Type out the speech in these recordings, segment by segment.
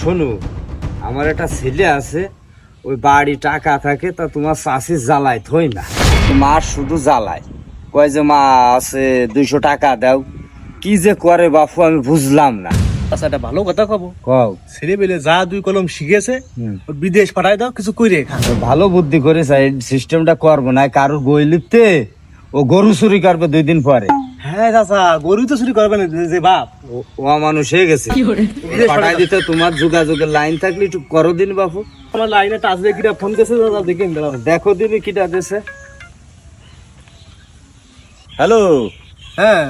শোনো, আমার একটা ছেলে আছে, ওই বাড়ি টাকা থাকে, তা তোমার চাষি জ্বালায় থই না, মা শুধু জ্বালায়, কয় যে মা আছে 200 টাকা দাও। কি যে করে বাপু আমি বুঝলাম না। আচ্ছা, একটা ভালো কথা কব, কও। ছেলে পেলে যা 2 কলম শিখেছে ওর বিদেশ পাঠায় দাও, কিছু কইরে খা। ভালো বুদ্ধি করেছে, এই সিস্টেমটা করবো না। কারোর গই লিপতে ও গরু চুরি করবে 2 দিন পরে। হ্যাঁ চাচা, গরু তো চুরি করবে না যে বাপ। ও মানুষ হয়ে গেছে, পাঠাই দিতে তোমার যোগাযোগের লাইন থাকলে একটু করো দিন বাপু। আমার লাইনে টাচ দিয়ে কিটা ফোন করেছে, দাদা দেখেন দেখো দিবি কিটা দিছে। হ্যালো, হ্যাঁ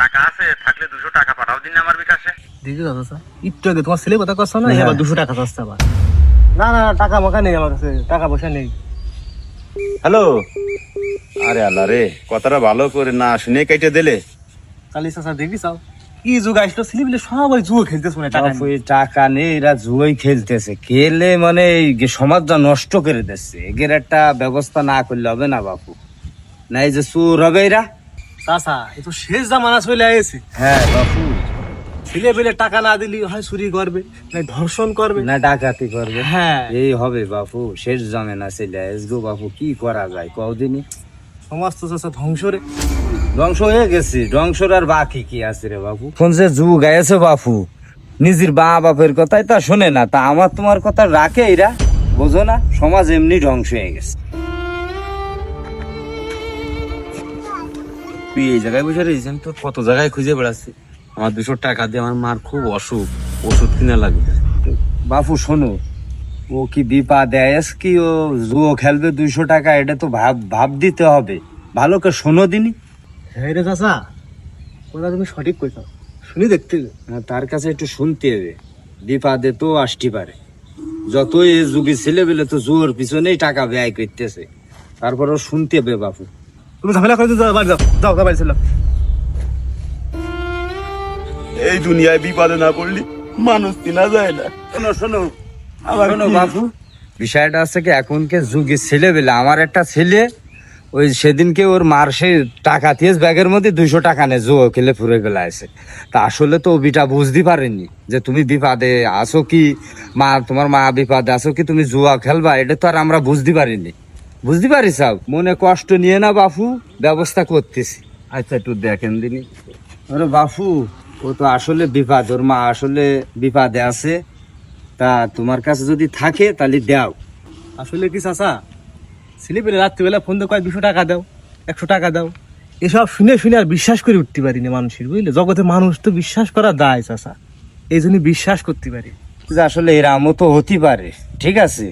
টাকা আছে থাকলে 200 টাকা পাঠাও দিন আমার বিকাশে। দেখি চাচা, একটু আগে তোমার ছেলে কথা করছো না, হ্যাঁ। এবার 200 টাকা চাচ্ছে আবার। না না, টাকা মাকা নেই আমার কাছে, টাকা পয়সা নেই। হ্যালো, আরে আল্লাহ রে, কথাটা ভালো করে না শুনে কেটে দিলে। তাহলে চাচা দেখি চাও কি যুগ আসলো, ছেলে পেলে সবাই জুয়ো খেলতেছে মানে টাকা বাপু, এই টাকা নেই, এরা জুয়াই খেলতেছে, খেলে মানে এই সমাজটা নষ্ট করে দিচ্ছে। এদের একটা ব্যবস্থা না করলে হবে না বাপু। না এই যে চোর হবে এরা। চাচা, এ তো শেষ জামানা চলে আসছে। হ্যাঁ বাপু, ছেলে পেলে টাকা না দিলি হয় চুরি করবে, না ধর্ষণ করবে, না ডাকাতি করবে। হ্যাঁ এই হবে বাপু, শেষ জমে না চলে আসবো বাপু। কি করা যায় কদিনই, সমাজ তো চাচা ধ্বংসরে। ধ্বংস হয়ে গেছে, ধ্বংসর আর বাকি কি আছে রে বাপু। কোন যে যুগ গেছে বাপু, নিজের বাপের কথাই তা শোনে না, তা আমার তোমার কথা রাখে এরা, বোঝো না? সমাজ এমনি ধ্বংস হয়ে গেছে। তুই এই জায়গায় বসে রয়েছিস, আমি তো কত জায়গায় খুঁজে বেড়াচ্ছি। আমার 200 টাকা দিয়ে আমার মার খুব অসুখ, ওষুধ কিনা লাগবে। বাপু শোনো, ও কি বিপদ দেয় কি ও জুয়ো খেলবে 200 টাকা, এটা তো ভাব দিতে হবে। ভালো করে শোনো দিনই। হ্যাঁ রে চাচা, কথা তুমি সঠিক কইছো, শুনি দেখতে। তার কাছে একটু শুনতে হবে, বিপদে তো আসতে পারে। যতই যুগী ছেলে বেলে তো জুয়োর পিছনেই টাকা ব্যয় করতেছে, তারপরও শুনতে হবে বাপু। তুমি ঝামেলা করে যাও, বাড়ি যাও, যাও বাড়ি ছিল। এই দুনিয়ায় বিপদে না পড়লি মানুষ চিনা যায় না। শোনো শোনো শোনো বাপু, বিষয়টা আছে কি, এখনকে যুগের ছেলে বেলে, আমার একটা ছেলে ওই সেদিনকে ওর মার সে টাকা দিয়ে ব্যাগের মধ্যে 200 টাকা নেই, জুয়ো খেলে ফুরে গেলে আছে। তা আসলে তো বিটা বুঝতে পারেনি যে তুমি বিপদে আসো কি, তোমার মা বিপদে আসো কি, তুমি জুয়া খেলবা, এটা তো আর আমরা বুঝতে পারিনি। বুঝতে পারিস, মনে কষ্ট নিয়ে না বাপু, ব্যবস্থা করতেছি। আচ্ছা একটু দেখেন দিনই। আরে বাপু, ও তো আসলে বিপদ, ওর মা আসলে বিপদে আছে, তা তোমার কাছে যদি থাকে তাহলে দাও। আসলে কি চাচা, ছেলে পেলে রাত্রিবেলা ফোন দিয়ে কয় 200 টাকা দাও, 100 টাকা দাও, এসব শুনে শুনে আর বিশ্বাস করে উঠতে পারিনি মানুষের, বুঝলে? জগতে মানুষ তো বিশ্বাস করা দায় চাচা, এই জন্য বিশ্বাস করতে পারি। যে আসলে এরামও তো হতে পারে, ঠিক আছে।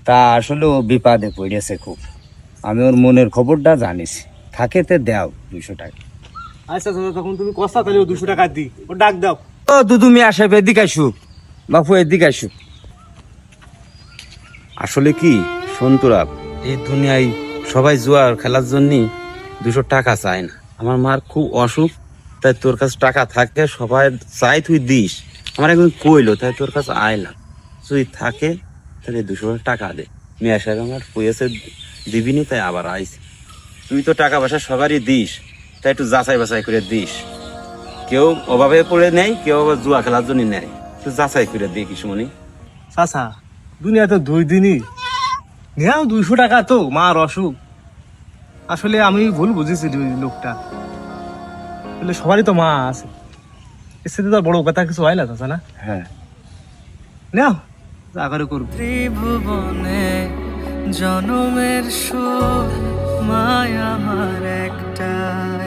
তা আসলে ও বিপদে পড়েছে খুব, আমি ওর মনের খবরটা জানিস। থাকে তে দাও 200 টাকা। আচ্ছা চাচা, তখন তুমি কষা, তাহলে 200 টাকা দিই, ও ডাক দাও। ও তুমি আসে, এদিকে আসু বাপু, এদিকে আসু। আসলে কি সন্তুরা, এই দুনিয়ায় সবাই জুয়া খেলার জন্য 200 টাকা চায় না। আমার মার খুব অসুখ, তাই তোর কাছে টাকা থাকে, সবাই চাই তুই দিস। আমার একদিন কইলো, তাই তোর কাছে আইলাম। তুই থাকে তাহলে 200 টাকা দে। মেয়ে সাহেব আমার পয়সা দিবিনি, তাই আবার আইস। তুই তো টাকা পয়সা সবারই দিস, তাই একটু যাচাই বাছাই করে দিস। কেউ অভাবে পড়ে নেয়, কেউ আবার জুয়া খেলার জন্য নেয়, তুই যাচাই করে দেখিস মনি। চাচা, দুনিয়া তো 2 দিনই, নেও 200 টাকা তো মার অসুখ। আসলে আমি ভুল বুঝেছি লোকটা, আসলে সবারই তো মা আছে, এর সাথে তো আর বড় কথা কিছু হয় না চাচা, না? হ্যাঁ, নেও যা করে করবো। ত্রিভুবনে জনমের সুখ মায়া আমার একটাই,